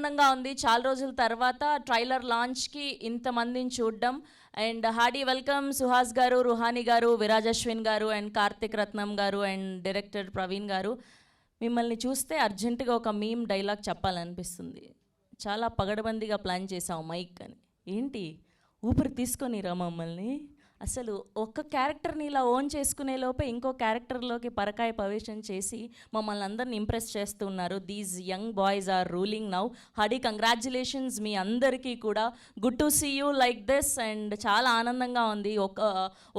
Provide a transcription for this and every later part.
ఆనందంగా ఉంది. చాలా రోజుల తర్వాత ట్రైలర్ లాంచ్కి ఇంతమందిని చూడడం. అండ్ హార్డీ వెల్కమ్ సుహాస్ గారు, రుహానీ గారు, విరాజ్ అశ్విన్ గారు అండ్ కార్తిక్ రత్నం గారు అండ్ డైరెక్టర్ ప్రవీణ్ గారు. మిమ్మల్ని చూస్తే అర్జెంటుగా ఒక మీమ్ డైలాగ్ చెప్పాలనిపిస్తుంది. చాలా పగడబందిగా ప్లాన్ చేసాం మైక్ అని. ఏంటి ఊపిరి తీసుకొనిరా మమ్మల్ని? అసలు ఒక్క క్యారెక్టర్ని ఇలా ఓన్ చేసుకునే లోపే ఇంకో క్యారెక్టర్లోకి పరకాయ ప్రవేశం చేసి మమ్మల్ని అందరిని ఇంప్రెస్ చేస్తున్నారు. These young boys are ruling now. Hearty congratulations మీ అందరికీ కూడా. Good to see you like this. And చాలా ఆనందంగా ఉంది.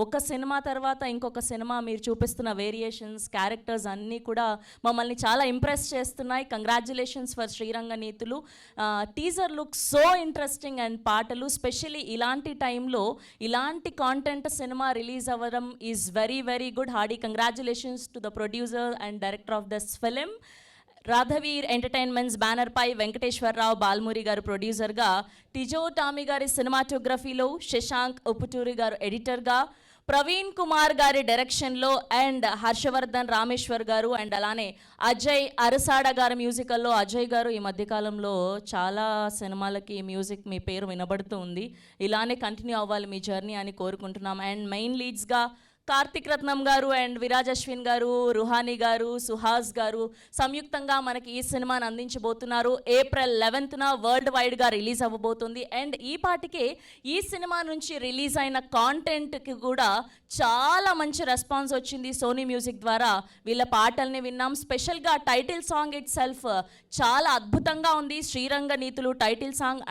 ఒక సినిమా తర్వాత ఇంకొక సినిమా మీరు చూపిస్తున్న వేరియేషన్స్, క్యారెక్టర్స్ అన్నీ కూడా మమ్మల్ని చాలా ఇంప్రెస్ చేస్తున్నాయి. Congratulations for Sriranga Neethulu. Teaser look so interesting and పాటలు స్పెషలీ ఇలాంటి టైంలో ఇలాంటి కాంటెంట్ సినిమా రిలీజ్ అవ్వడం is very very good. Hearty congratulations to the producer and director of this film. Radhaveer entertainments బ్యానర్పై వెంకటేశ్వరరావు బాల్మూరి గారు ప్రొడ్యూసర్గా, టిజో టామీ గారి సినిమాటోగ్రఫీలో, శశాంక్ ఉప్పుటూరి గారు ఎడిటర్గా, ప్రవీణ్ కుమార్ గారి డైరెక్షన్లో అండ్ హర్షవర్ధన్ రామేశ్వర్ గారు అండ్ అలానే అజయ్ అరసాడ గారి మ్యూజికల్లో అజయ్ గారు ఈ మధ్యకాలంలో చాలా సినిమాలకి మ్యూజిక్ మీ పేరు వినబడుతూ ఉంది. ఇలానే కంటిన్యూ అవ్వాలి మీ జర్నీ అని కోరుకుంటున్నాం. అండ్ మెయిన్ లీడ్స్గా కార్తిక్ రత్నం గారు అండ్ విరాజ్ అశ్విన్ గారు, రుహానీ గారు, సుహాస్ గారు సంయుక్తంగా మనకి ఈ సినిమాని అందించబోతున్నారు. ఏప్రిల్ 11న వరల్డ్ వైడ్గా రిలీజ్ అవ్వబోతుంది. అండ్ ఈ పాటికే ఈ సినిమా నుంచి రిలీజ్ అయిన కాంటెంట్కి కూడా చాలా మంచి రెస్పాన్స్ వచ్చింది. సోనీ మ్యూజిక్ ద్వారా వీళ్ళ పాటల్ని విన్నాం. స్పెషల్గా టైటిల్ సాంగ్ ఇట్ సెల్ఫ్ చాలా అద్భుతంగా ఉంది. శ్రీరంగ నీతులు టైటిల్ సాంగ్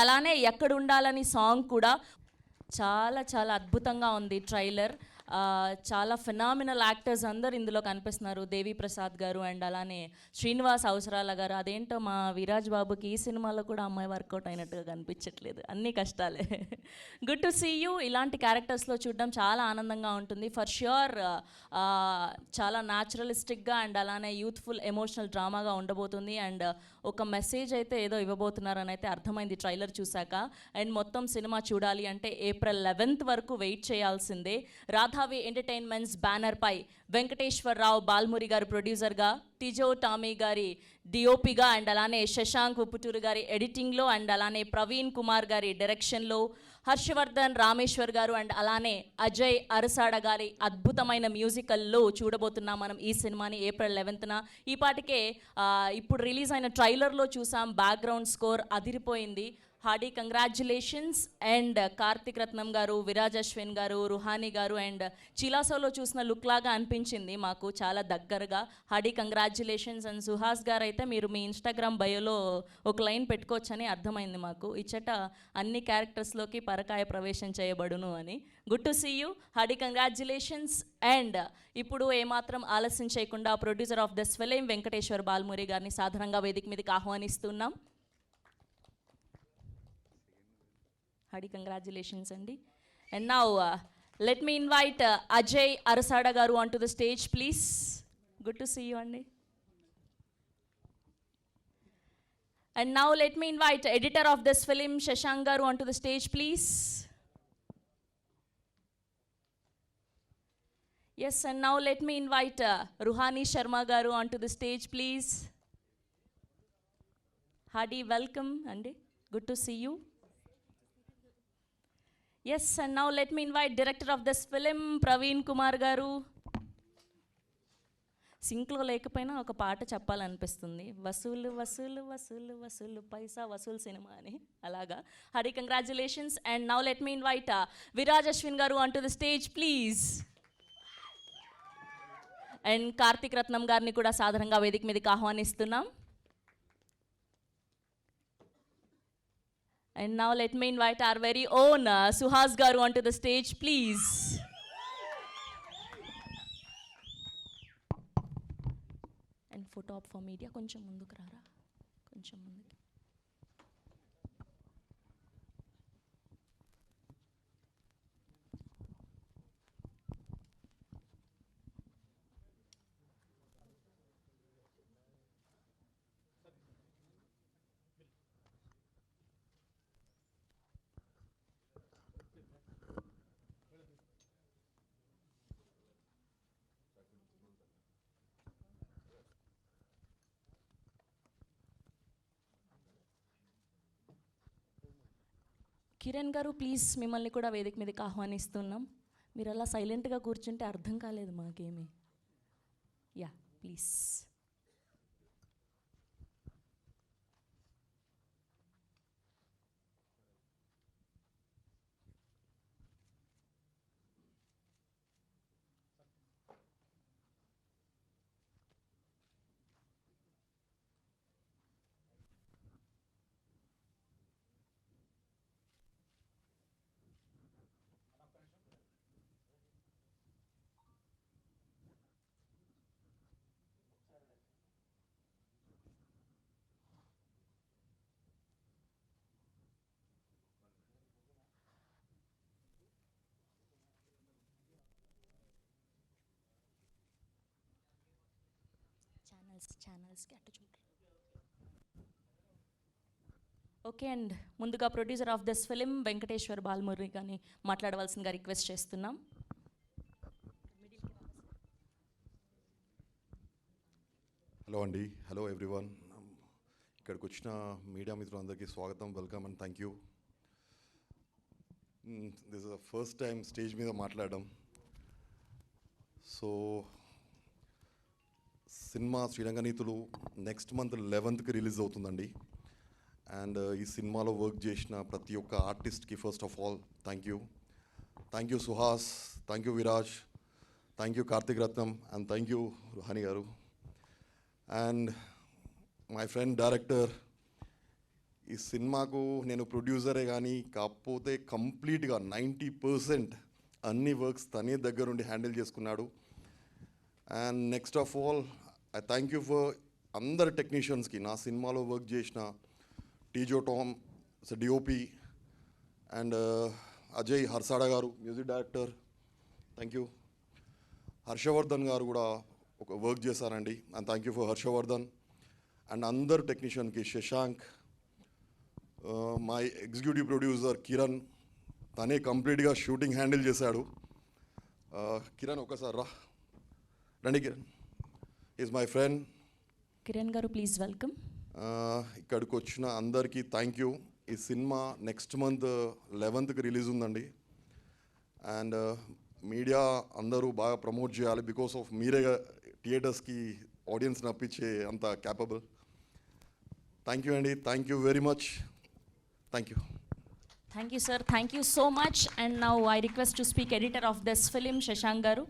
అలానే ఎక్కడుండాలని సాంగ్ కూడా చాలా చాలా అద్భుతంగా ఉంది ట్రైలర్. చాలా ఫినామినల్ యాక్టర్స్ అందరు ఇందులో కనిపిస్తున్నారు. దేవి ప్రసాద్ గారు అండ్ అలానే శ్రీనివాస్ అవసరాల గారు. అదేంటో మా విరాజ్ బాబుకి ఈ సినిమాలో కూడా అమ్మాయి వర్కౌట్ అయినట్టుగా కనిపించట్లేదు. అన్నీ కష్టాలే. Good to see you. ఇలాంటి క్యారెక్టర్స్లో చూడడం చాలా ఆనందంగా ఉంటుంది. ఫర్ ష్యూర్ చాలా న్యాచురలిస్టిక్గా అండ్ అలానే యూత్ఫుల్ ఎమోషనల్ డ్రామాగా ఉండబోతుంది. అండ్ ఒక మెసేజ్ అయితే ఏదో ఇవ్వబోతున్నారని అయితే అర్థమైంది ట్రైలర్ చూశాక. అండ్ మొత్తం సినిమా చూడాలి అంటే ఏప్రిల్ 11th వరకు వెయిట్ చేయాల్సిందే. రాధావి ఎంటర్టైన్మెంట్స్ బ్యానర్పై వెంకటేశ్వరరావు బాల్మూరి గారు ప్రొడ్యూసర్గా, టిజో టామీ గారి డిఓపిగా అండ్ అలానే శశాంక్ ఉప్పుటూరు గారి ఎడిటింగ్లో అండ్ అలానే ప్రవీణ్ కుమార్ గారి డైరెక్షన్లో, హర్షవర్ధన్ రామేశ్వర్ గారు అండ్ అలానే అజయ్ అరసాడ గారి అద్భుతమైన మ్యూజికల్లో చూడబోతున్నాం మనం ఈ సినిమాని ఏప్రిల్ 11న. ఈ పాటికే ఇప్పుడు రిలీజ్ అయిన ట్రైలర్లో చూసాం, బ్యాక్గ్రౌండ్ స్కోర్ అదిరిపోయింది. Hearty congratulations. And Karthik Ratnam garu, Viraj Ashwin గారు, రుహానీ గారు అండ్ చిలాసోలో చూసిన లుక్ లాగా అనిపించింది మాకు చాలా దగ్గరగా. Hardy congratulations. అండ్ సుహాస్ గారు అయితే మీరు మీ ఇన్స్టాగ్రామ్ బయోలో ఒక లైన్ పెట్టుకోవచ్చని అర్థమైంది మాకు. ఇచ్చట అన్ని క్యారెక్టర్స్లోకి పరకాయ ప్రవేశం చేయబడును అని. Good to see you. Hearty congratulations. And ఇప్పుడు ఏమాత్రం ఆలస్యం చేయకుండా producer of this film Venkateshwar Balmuri గారిని సాధారణంగా వేదిక మీదకి ఆహ్వానిస్తున్నాం. Hardy congratulations Andy. And now let me invite Ajay Arasada garu onto the stage please. Good to see you Andy. And now let me invite editor of this film Shashank garu onto the stage please. Yes, and now let me invite Ruhani Sharma garu onto the stage please. Hardy welcome Andy. Good to see you. Yes, and now let me invite director of this film Praveen Kumar garu. సింక్లో లేకపోయినా ఒక పాట చెప్పాలనిపిస్తుంది. వసూలు వసూలు వసూలు వసూలు పైసా వసూలు cinema అని అలాగా. Hearty congratulations. And now let me invite Viraj Ashwin garu on to the stage please. And Karthik Ratnam గారిని కూడా సాధారణంగా వేదిక మీదకి ఆహ్వానిస్తున్నాం. And now let me invite our very own Suhas garu onto the stage please. And photo op for media koncham munduku rara, koncham munduki. Kiran garu please మిమ్మల్ని కూడా వేదిక మీదకి ఆహ్వానిస్తున్నాం. మీరు అలా సైలెంట్గా కూర్చుంటే అర్థం కాలేదు మాకేమీ. Yeah please. ఛానల్స్కి అట్టు చూడండి. ఓకే అండ్ ముందుగా producer of this film Venkateshwar Balamurali గారిని మాట్లాడవలసిందిగా రిక్వెస్ట్ చేస్తున్నాం. హలో అండి, హలో ఎవ్రీవన్. ఇక్కడికి వచ్చిన మీడియా మిత్రులందరికీ స్వాగతం, welcome and thank you. This is the first time stage మీద మాట్లాడడం. So cinema Sriranganeethulu next month 11th release అవుతుందండి. అండ్ ఈ సినిమాలో వర్క్ చేసిన ప్రతి ఒక్క ఆర్టిస్ట్కి first of all thank you. Thank you Suhas, thank you Viraj, thank you Karthik Ratnam and thank you Ruhani garu. And my friend director, ఈ సినిమాకు నేను ప్రొడ్యూసరే కానీ కాకపోతే కంప్లీట్గా 90% అన్ని వర్క్స్ తనే దగ్గరుండి హ్యాండిల్ చేసుకున్నాడు. And next of all I thank you for అందరు టెక్నీషియన్స్కి, నా సినిమాలో వర్క్ చేసిన టీజో టామ్ DOP and Ajay Harsada garu music director, thank you. Harshavardhan garu కూడా ఒక వర్క్ చేశారండి, and thank you for Harshavardhan. And అందరు టెక్నీషియన్కి Shashank, my executive producer Kiran, తనే కంప్లీట్గా షూటింగ్ హ్యాండిల్ చేశాడు. కిరణ్ ఒకసారి రండి. Kiran is my friend. Kiran garu please welcome. ఇక్కడికి వచ్చిన అందరికీ థ్యాంక్ యూ. ఈ cinema next month 11th release ఉందండి. అండ్ మీడియా అందరూ బాగా ప్రమోట్ చేయాలి, బికాస్ ఆఫ్ మీరే థియేటర్స్కి ఆడియన్స్ నప్పించే అంత క్యాపబుల్. థ్యాంక్ యూ అండి, thank you very much, thank you. Thank you sir, thank you so much. And now I request to speak editor of this film Shashank గారు.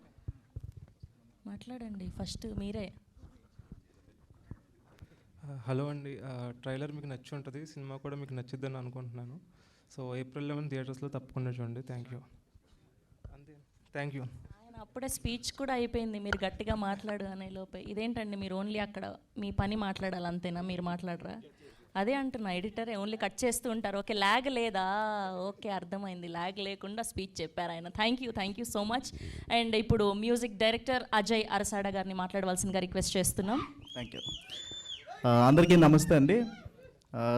మాట్లాడండి first మీరే. Hello అండి, trailer మీకు నచ్చి ఉంటుంది, సినిమా కూడా మీకు నచ్చిద్దని అనుకుంటున్నాను. సో April 11 థియేటర్స్లో తప్పకుండా చూడండి. Thank you. అంతే, థ్యాంక్ యూ. ఆయన అప్పుడే స్పీచ్ కూడా అయిపోయింది, మీరు గట్టిగా మాట్లాడు అనే లోపే. ఇదేంటండి మీరు ఓన్లీ అక్కడ మీ పని మాట్లాడాలి అంతేనా, మీరు మాట్లాడరా? అదే అంటున్నా, ఎడిటరే ఓన్లీ కట్ చేస్తూ ఉంటారు. ఓకే, ల్యాగ్ లేదా? ఓకే, అర్థమైంది, ల్యాగ్ లేకుండా స్పీచ్ చెప్పారు ఆయన. Thank you so much. And ఇప్పుడు మ్యూజిక్ డైరెక్టర్ అజయ్ అరసాడా గారిని మాట్లాడవలసిందిగా రిక్వెస్ట్ చేస్తున్నాం. Thank you. అందరికీ నమస్తే అండి.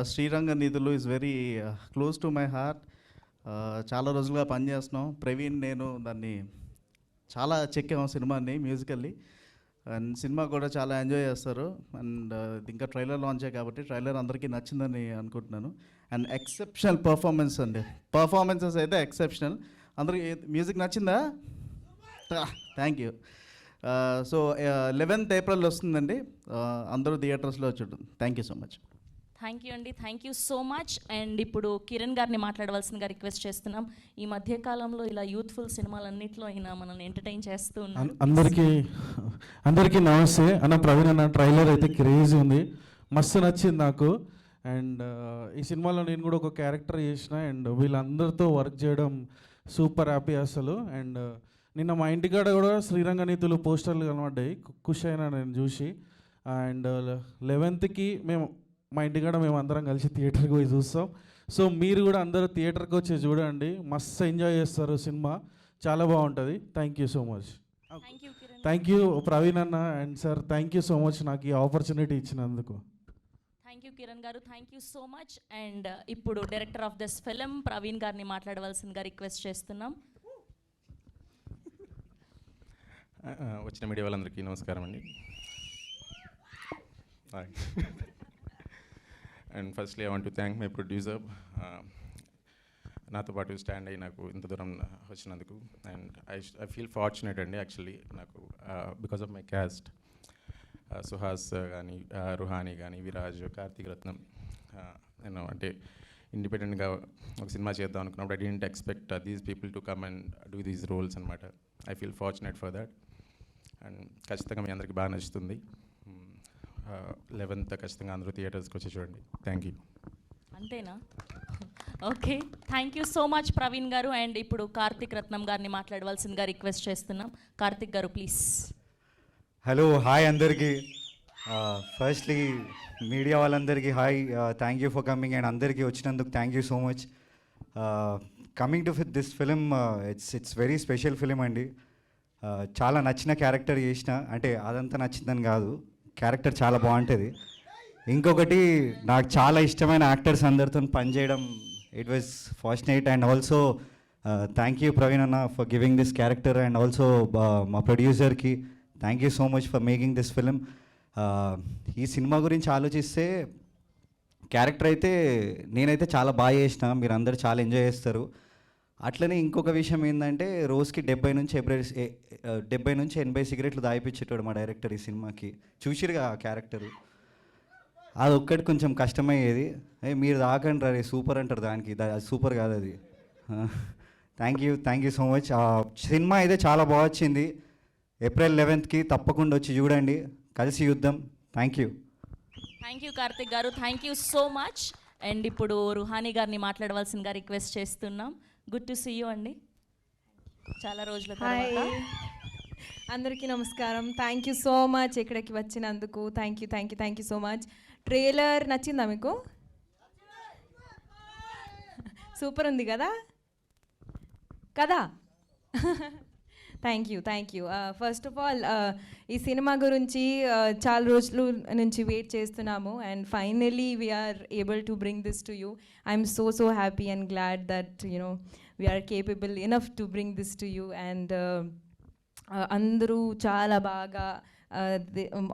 Sriranganeethulu is very close to my heart. చాలా రోజులుగా పనిచేస్తున్నాం. ప్రవీణ్ నేను దాన్ని చాలా చెక్కాము సినిమాని మ్యూజికల్లీ. అండ్ సినిమా కూడా చాలా ఎంజాయ్ చేస్తారు. అండ్ ఇంకా ట్రైలర్ లాంచే కాబట్టి ట్రైలర్ అందరికీ నచ్చిందని అనుకుంటున్నాను. అండ్ ఎక్సెప్షనల్ పర్ఫార్మెన్స్ అండి, పర్ఫార్మెన్సెస్ అయితే ఎక్సెప్షనల్. అందరికీ మ్యూజిక్ నచ్చిందా? Thank you. So 11th April వస్తుందండి, అందరూ థియేటర్స్లో చూడండి. Thank you so much. Thank you అండి, thank you so much. And ఇప్పుడు కిరణ్ గారిని మాట్లాడవలసిందిగా రిక్వెస్ట్ చేస్తున్నాం. ఈ మధ్యకాలంలో ఇలా యూత్ఫుల్ సినిమాలన్నింటిలో అయినా మనల్ని ఎంటర్టైన్ చేస్తూ ఉన్నాం. అందరికీ నమస్తే అన్న. ప్రవీణ్ అన్న ట్రైలర్ అయితే క్రేజీ ఉంది, మస్తు నచ్చింది నాకు. అండ్ ఈ సినిమాలో నేను కూడా ఒక క్యారెక్టర్ చేసిన, అండ్ వీళ్ళందరితో వర్క్ చేయడం సూపర్ హ్యాపీ అసలు. అండ్ నిన్న మా ఇంటికాడ కూడా శ్రీరంగనీతులు పోస్టర్లు కనబడ్డాయి, ఖుషి అయినా నేను చూసి. అండ్ 11th మేము మా ఇంటికాడ మేము అందరం కలిసి థియేటర్కి పోయి చూస్తాం. సో మీరు కూడా అందరూ థియేటర్కి వచ్చి చూడండి, మస్తు ఎంజాయ్ చేస్తారు, సినిమా చాలా బాగుంటుంది. Thank you so much. Thank you Praveen అన్న and sir, thank you so much నాకు ఈ ఆపర్చునిటీ ఇచ్చినందుకు. థ్యాంక్ యూ కిరణ్ గారు, thank you so much. And ఇప్పుడు director of this film Praveen గారిని మాట్లాడవలసిందిగా రిక్వెస్ట్ చేస్తున్నాం. వచ్చిన మీడియా వాళ్ళందరికీ నమస్కారం అండి. And firstly I want to thank my producer. నాతో పాటు స్టాండ్ అయ్యి నాకు ఇంత దూరం వచ్చినందుకు. అండ్ ఐ ఫీల్ ఫార్చునేట్ అండి యాక్చువల్లీ నాకు because of my cast. Suhas కానీ, రుహానీ కానీ, విరాజ్, కార్తీక్ రత్నం, నేను అంటే ఇండిపెండెంట్గా ఒక సినిమా చేద్దాం అనుకున్నప్పుడు I didn't expect these people to come and do these roles అనమాట. I feel fortunate for that. And ఖచ్చితంగా మీ అందరికీ బాగా నచ్చుతుంది. 11th ఖచ్చితంగా అందరూ థియేటర్స్కి వచ్చి చూడండి. Thank you. అంతేనా? Okay, thank you so much Praveen గారు. అండ్ ఇప్పుడు కార్తిక్ రత్నం గారిని మాట్లాడవలసిందిగా రిక్వెస్ట్ చేస్తున్నాం. కార్తిక్ గారు ప్లీజ్. హలో, హాయ్ అందరికీ. ఫస్ట్లీ మీడియా వాళ్ళందరికీ hi, thank you for coming. And అందరికీ వచ్చినందుకు thank you so much. Coming to this film, it's very special film అండి. చాలా నచ్చిన క్యారెక్టర్ చేసిన, అంటే అదంతా నచ్చిందని కాదు, క్యారెక్టర్ చాలా బాగుంటుంది. ఇంకొకటి, నాకు చాలా ఇష్టమైన యాక్టర్స్ అందరితో పనిచేయడం, it was fortunate. And also thank you Praveen అన్న for giving this character. And also మా ప్రొడ్యూసర్కి thank you so much for making this film. ఈ సినిమా గురించి ఆలోచిస్తే క్యారెక్టర్ అయితే నేనైతే చాలా బాగా చేసిన, మీరు అందరు చాలా ఎంజాయ్ చేస్తారు. అట్లనే ఇంకొక విషయం ఏంటంటే, రోజుకి 70 నుంచి 80 సిగరెట్లు దాయిపించేటాడు మా డైరెక్టర్ ఈ సినిమాకి. చూసిరుగా ఆ క్యారెక్టరు, అది ఒక్కటి కొంచెం కష్టమయ్యేది. మీరు దాకండి రే సూపర్ అంటారు దానికి, అది సూపర్ కాదు అది. Thank you so much. Cinema అయితే చాలా బాగా వచ్చింది. April 11th తప్పకుండా వచ్చి చూడండి, కలిసి చూద్దాం. థ్యాంక్ యూ కార్తిక్ గారు, thank you so much. And ఇప్పుడు రుహానీ గారిని మాట్లాడవలసిందిగా రిక్వెస్ట్ చేస్తున్నాం. గుడ్ టు సీ యూ అండి, చాలా రోజుల తర్వాత. అందరికీ నమస్కారం. థ్యాంక్ యూ సో మచ్ ఇక్కడికి వచ్చినందుకు. Thank you so much. Trailer నచ్చిందా మీకు? సూపర్ ఉంది కదా thank you. First of all ఈ సినిమా గురించి చాలా రోజుల నుంచి వెయిట్ చేస్తున్నాము. And finally we're able to bring this to you. I'm so happy and glad that we're capable enough to bring this to you. And అందరూ చాలా బాగా,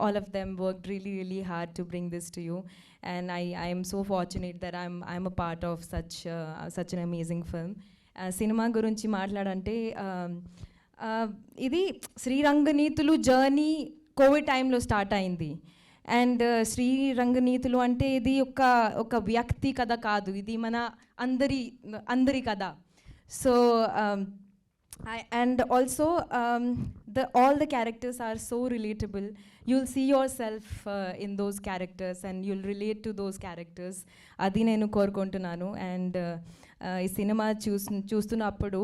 all of them worked really hard to bring this to you. And I am so fortunate that I'm a part of such an amazing film. Cinema గురించి మాట్లాడంటే, ఇది శ్రీరంగనీతులు journey Covid టైంలో start అయింది. And శ్రీరంగనీతులు అంటే ఇది ఒక వ్యక్తి కథ కాదు, ఇది మన అందరి కథ. So and also all the characters are so relatable. You'll see yourself in those characters and you'll relate to those characters. Adi nenu korukuntunnanu. And ee cinema చూస్తున్నప్పుడు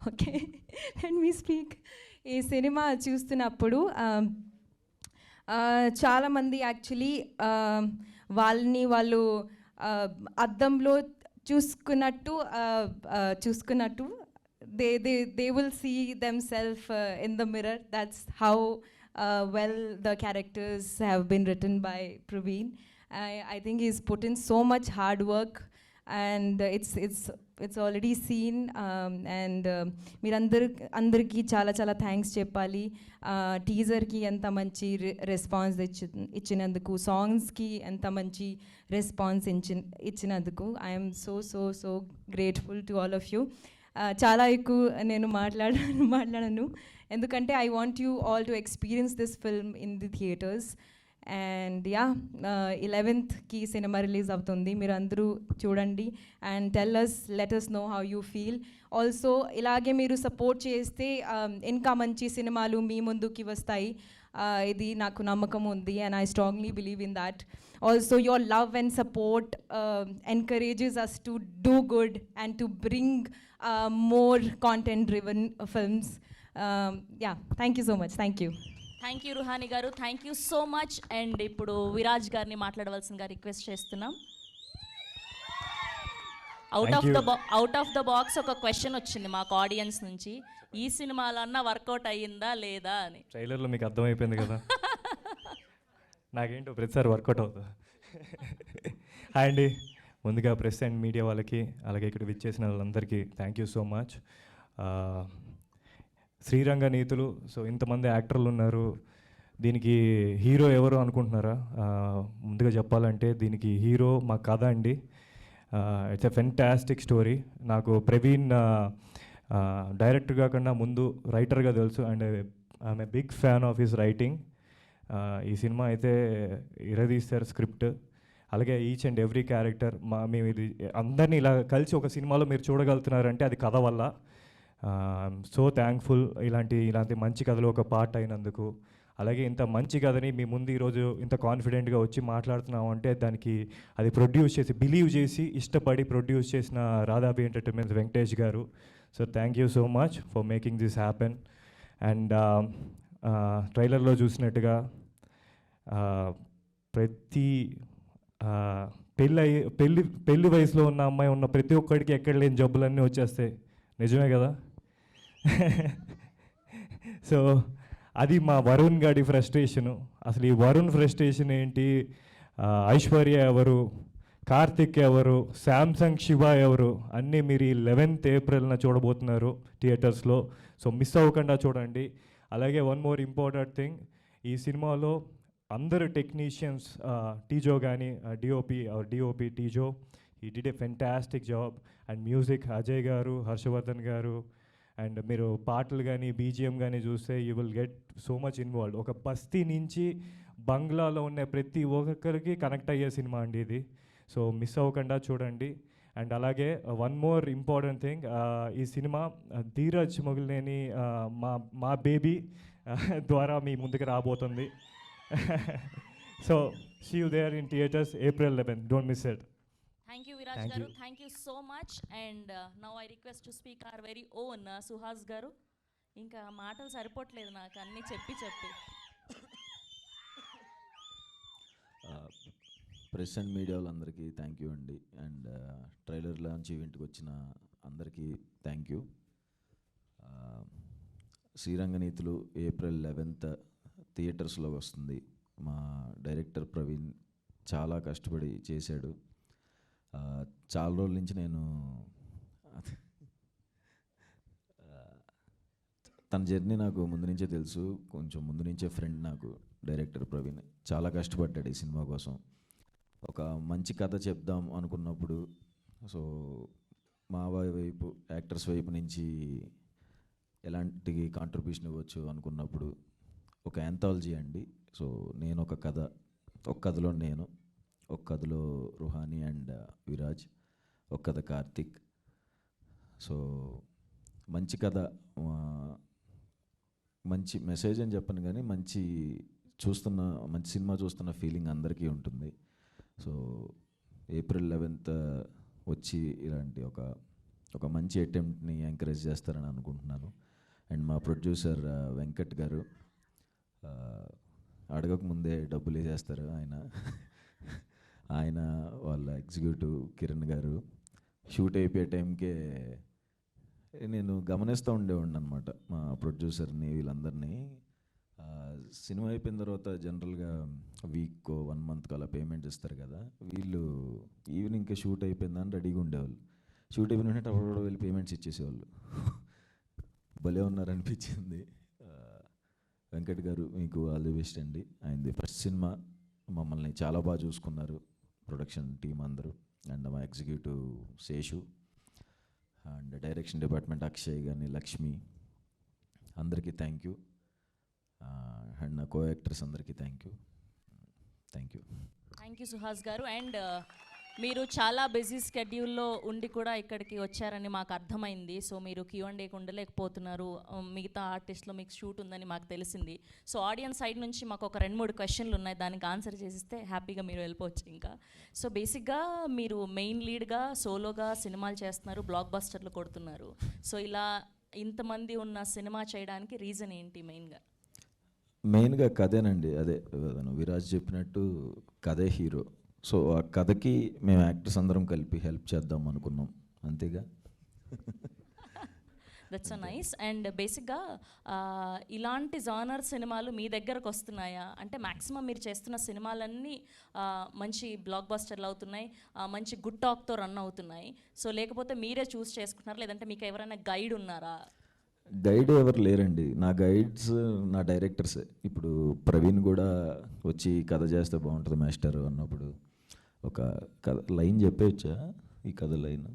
okay, let me speak. ఈ cinema చూస్తున్నప్పుడు చాలామంది actually వాళ్ళు అద్దంలో చూసుకున్నట్టు they will see themselves in the mirror. That's how well the characters have been written by Praveen. I think he's put in so much hard work, and it's already seen. And మీరందరికీ చాలా thanks చెప్పాలి. టీజర్కి ఎంత మంచి response ఇచ్చినందుకు, సాంగ్స్కి ఎంత మంచి response ఇచ్చినందుకు I'm so grateful to all of you. చాలా ఎక్కువ నేను మాట్లాడను ఎందుకంటే I want you all to experience this film in the theatres. And 11th cinema release అవుతుంది, మీరు అందరూ చూడండి. And let us know how you feel. Also ఇలాగే మీరు సపోర్ట్ చేస్తే ఇంకా మంచి సినిమాలు మీ ముందుకి వస్తాయి, ఇది నాకు నమ్మకం ఉంది. And I strongly believe in that. Also your love and support encourages us to do good and to bring more content driven films. Thank you so much. Thank you Ruhani గారు, thank you so much. And ఇప్పుడు విరాజ్ గారిని మాట్లాడవలసిందిగా request చేస్తున్నాం. Out of the box ఒక question వచ్చింది మాకు audience నుంచి, ఈ సినిమాలో అన్నా వర్కౌట్ అయ్యిందా లేదా అని. ట్రైలర్లో మీకు అర్థమైపోయింది కదా, నాకేంటో ప్రతిసారి వర్కౌట్ అవుతుంది. హాయ్ అండి, ముందుగా ప్రెస్ అండ్ మీడియా వాళ్ళకి, అలాగే ఇక్కడ విచ్చేసిన వాళ్ళందరికీ thank you so much. Sriranga నీతులు, సో ఇంతమంది యాక్టర్లు ఉన్నారు, దీనికి హీరో ఎవరు అనుకుంటున్నారా? ముందుగా చెప్పాలంటే దీనికి హీరో మా కథ అండి. It's a fantastic story. నాకు ప్రవీణ్ డైరెక్టర్ కాకుండా ముందు రైటర్గా తెలుసు, and I'm a big fan of his writing. ఈ సినిమా అయితే ఇరదీస్తారు స్క్రిప్ట్, అలాగే ఈచ్ అండ్ ఎవ్రీ క్యారెక్టర్. మేము ఇది అందరినీ ఇలా కలిసి ఒక సినిమాలో మీరు చూడగలుగుతున్నారంటే అది కథ వల్ల. సో థ్యాంక్ఫుల్ ఇలాంటి మంచి కథలో ఒక పార్ట్ అయినందుకు. అలాగే ఇంత మంచి కథని మీ ముందు ఈరోజు ఇంత కాన్ఫిడెంట్గా వచ్చి మాట్లాడుతున్నాం అంటే దానికి అది ప్రొడ్యూస్ చేసి, బిలీవ్ చేసి, ఇష్టపడి ప్రొడ్యూస్ చేసిన రాధాబి ఎంటర్టైన్మెంట్స్ వెంకటేష్ గారు. So thank you so much for making this happen. And ట్రైలర్లో చూసినట్టుగా ప్రతి పెళ్ళి వయసులో ఉన్న అమ్మాయి ఉన్న ప్రతి ఒక్కడికి ఎక్కడ లేని జబ్బులన్నీ వచ్చేస్తాయి, నిజమే కదా? సో అది మా వరుణ్ గాడి ఫ్రస్ట్రేషను. అసలు ఈ వరుణ్ ఫ్రస్ట్రేషన్ ఏంటి, ఐశ్వర్య ఎవరు, కార్తిక్ ఎవరు, శాంసంగ్ శివ ఎవరు అన్నీ మీరు ఈ 11th ఏప్రిల్న చూడబోతున్నారు థియేటర్స్లో. సో మిస్ అవ్వకుండా చూడండి. అలాగే వన్ మోర్ ఇంపార్టెంట్ థింగ్, ఈ సినిమాలో అందరు టెక్నీషియన్స్, టీజో కానీ డిఓపి టీజో, ఈ did a fantastic job. And music Ajay గారు, హర్షవర్ధన్ గారు. అండ్ మీరు పాటలు కానీ బీజిఎం కానీ చూస్తే you will get so much involved. ఒక బస్తీ నుంచి బంగ్లాలో ఉన్న ప్రతి ఒక్కరికి కనెక్ట్ అయ్యే సినిమా అండి ఇది. సో మిస్ అవ్వకుండా చూడండి. అండ్ అలాగే వన్ మోర్ ఇంపార్టెంట్ థింగ్, ఈ సినిమా ధీరజ్ మొగిలినేని మా బేబీ ద్వారా మీ ముందుకు రాబోతుంది. So see you there in theatres April 11th. Don't miss it. Thank you, Viraj Thank garu. you. Thank you so much. And now I request to speak our very own Suhas garu. ఇంకా మాటలు సరిపోవట్లేదు నాకు అన్నీ చెప్పి press and media వాళ్ళందరికీ thank you అండి. And trailer launch ఈవెంట్కి వచ్చిన అందరికీ థ్యాంక్ యూ. శ్రీరంగనీతులు April 11th థియేటర్స్లో వస్తుంది. మా డైరెక్టర్ ప్రవీణ్ చాలా కష్టపడి చేశాడు. చాలా రోజుల నుంచి నేను తన జర్నీ నాకు ముందు నుంచే తెలుసు, కొంచెం ముందు నుంచే ఫ్రెండ్ నాకు డైరెక్టర్ ప్రవీణ్. చాలా కష్టపడ్డాడు ఈ సినిమా కోసం. ఒక మంచి కథ చెప్దాం అనుకున్నప్పుడు, సో మా వైపు యాక్టర్స్ వైపు నుంచి ఎలాంటి కాంట్రిబ్యూషన్ ఇవ్వచ్చు అనుకున్నప్పుడు ఒక యాంథాలజీ అండి. సో నేను ఒక కథలో నేను, ఒక కథలో రుహాని అండ్ విరాజ్, ఒక కథ కార్తిక్. సో మంచి కథ, మంచి మెసేజ్ అని చెప్పను కానీ మంచి సినిమా చూస్తున్న ఫీలింగ్ అందరికీ ఉంటుంది. సో April 11th వచ్చి ఇలాంటి ఒక మంచి అటెంప్ట్ని ఎంకరేజ్ చేస్తారని అనుకుంటున్నాను. అండ్ మా ప్రొడ్యూసర్ వెంకట్ గారు అడగక ముందే డబ్బులు వేసేస్తారు ఆయన వాళ్ళ ఎగ్జిక్యూటివ్ కిరణ్ గారు. షూట్ అయిపోయే టైంకే నేను గమనిస్తూ ఉండేవాడిని అనమాట మా ప్రొడ్యూసర్ని, వీళ్ళందరినీ. సినిమా అయిపోయిన తర్వాత జనరల్గా వీక్ 1 month అలా పేమెంట్ ఇస్తారు కదా, వీళ్ళు ఈవినింగ్కి షూట్ అయిపోయిందని రెడీగా ఉండేవాళ్ళు. షూట్ అయిపోయిన అప్పుడు వీళ్ళు పేమెంట్స్ ఇచ్చేసేవాళ్ళు. భలే ఉన్నారనిపించింది. వెంకట్ గారు మీకు ఆల్ ది బెస్ట్ అండి. ఆయనది ఫస్ట్ సినిమా, మమ్మల్ని చాలా బాగా చూసుకున్నారు ప్రొడక్షన్ టీం అందరూ. అండ్ మా executive Seshu and direction department Akshay కానీ లక్ష్మి, అందరికీ థ్యాంక్ యూ. అండ్ నా కో యాక్టర్స్ అందరికీ thank you. Thank you Suhas గారు. అండ్ మీరు చాలా బిజీ స్కెడ్యూల్లో ఉండి కూడా ఇక్కడికి వచ్చారని మాకు అర్థమైంది. సో మీరు Q&Aకి ఉండలేకపోతున్నారు, మిగతా ఆర్టిస్ట్లో మీకు షూట్ ఉందని మాకు తెలిసింది. సో ఆడియన్స్ సైడ్ నుంచి మాకు ఒక 2-3 క్వశ్చన్లు ఉన్నాయి, దానికి ఆన్సర్ చేసిస్తే హ్యాపీగా మీరు వెళ్ళిపోవచ్చు ఇంకా. సో బేసిక్గా మీరు మెయిన్ లీడ్గా సోలోగా సినిమాలు చేస్తున్నారు, బ్లాక్ బస్టర్లు కొడుతున్నారు. సో ఇలా ఇంతమంది ఉన్న సినిమా చేయడానికి రీజన్ ఏంటి మెయిన్గా కథేనండి. అదే విరాజ్ చెప్పినట్టు కథే హీరో. సో ఆ కథకి మేము యాక్టర్స్ అందరం కలిపి హెల్ప్ చేద్దాం అనుకున్నాం, అంతేగా. That's so nice. అండ్ బేసిక్గా ఇలాంటి జానర్ సినిమాలు మీ దగ్గరకు వస్తున్నాయా అంటే? మ్యాక్సిమం మీరు చేస్తున్న సినిమాలన్నీ మంచి బ్లాక్ బస్టర్లు అవుతున్నాయి, మంచి గుడ్ టాక్తో రన్ అవుతున్నాయి. సో లేకపోతే మీరే చూస్ చేసుకుంటున్నారా, లేదంటే మీకు ఎవరైనా గైడ్ ఉన్నారా? గైడ్ ఎవరు లేరండి, నా గైడ్స్ నా డైరెక్టర్సే. ఇప్పుడు ప్రవీణ్ కూడా వచ్చి కథ చేస్తే బాగుంటుంది మాస్టర్ అన్నప్పుడు ఒక కథ లైన్ చెప్పేయచ్చా? ఈ కథలైనా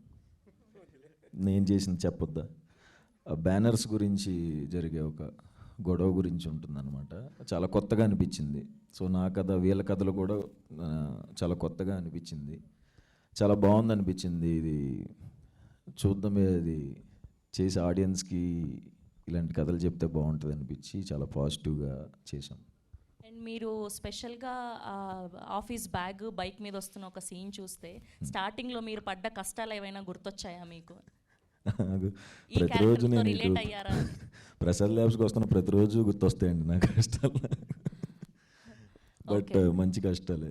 నేను చేసింది చెప్పొద్దా? బ్యానర్స్ గురించి జరిగే ఒక గొడవ గురించి ఉంటుందన్నమాట. చాలా కొత్తగా అనిపించింది. సో నా కథ, వీళ్ళ కథలు కూడా చాలా కొత్తగా అనిపించింది. చాలా బాగుంది అనిపించింది. ఇది చూద్దామే, అది చేసి ఆడియన్స్కి ఇలాంటి కథలు చెప్తే బాగుంటుంది అనిపించి చాలా పాజిటివ్గా చేశాం. అండ్ మీరు స్పెషల్గా ఆఫీస్ బ్యాగ్ బైక్ మీద వస్తున్న ఒక సీన్ చూస్తే స్టార్టింగ్లో మీరు పడ్డ కష్టాలు ఏమైనా గుర్తొచ్చాయా మీకు? నాకు ఈ ప్రతిరోజు క్యారెక్టర్తో నేను రిలేట్ అయ్యారా? ప్రసాద్ ల్యాబ్స్కి వస్తున్న ప్రతిరోజు గుర్తొస్తాయండి నా కష్టాలు. బట్ మంచి కష్టాలే.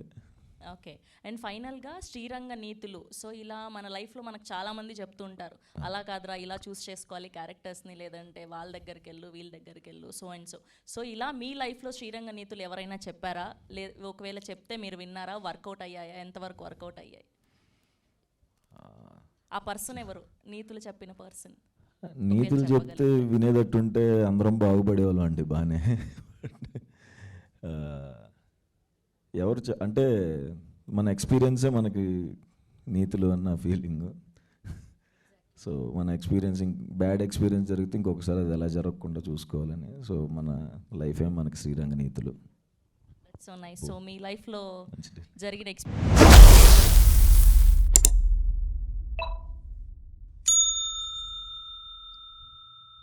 ఓకే. అండ్ ఫైనల్గా శ్రీరంగ నీతులు. సో ఇలా మన లైఫ్లో మనకు చాలామంది చెప్తూ ఉంటారు, అలా కాదురా ఇలా చూస్ చేసుకోవాలి క్యారెక్టర్స్ని, లేదంటే వాళ్ళ దగ్గరికి వెళ్ళు వీళ్ళ దగ్గరికి వెళ్ళు, సో అండ్ సో. సో ఇలా మీ లైఫ్లో శ్రీరంగ నీతులు ఎవరైనా చెప్పారా? ఒకవేళ చెప్తే మీరు విన్నారా? వర్కౌట్ అయ్యాయా? ఎంతవరకు వర్కౌట్ అయ్యాయి? ఆ పర్సన్ ఎవరు? నీతులు చెప్పిన పర్సన్. నీతులు చెప్తే వినేటట్టుంటే అందరం బాగుపడేవాళ్ళం అండి బాగానే. ఎవరు అంటే మన ఎక్స్పీరియన్సే మనకి నీతులు అన్న ఫీలింగ్. సో మన ఎక్స్పీరియన్స్, బ్యాడ్ ఎక్స్పీరియన్స్ జరిగితే ఇంకొకసారి అది ఎలా జరగకుండా చూసుకోవాలని. సో మన లైఫే మనకి శ్రీరంగ నీతులు. So nice. సో మీ లైఫ్లో జరిగిన ఎక్స్పీరియన్స్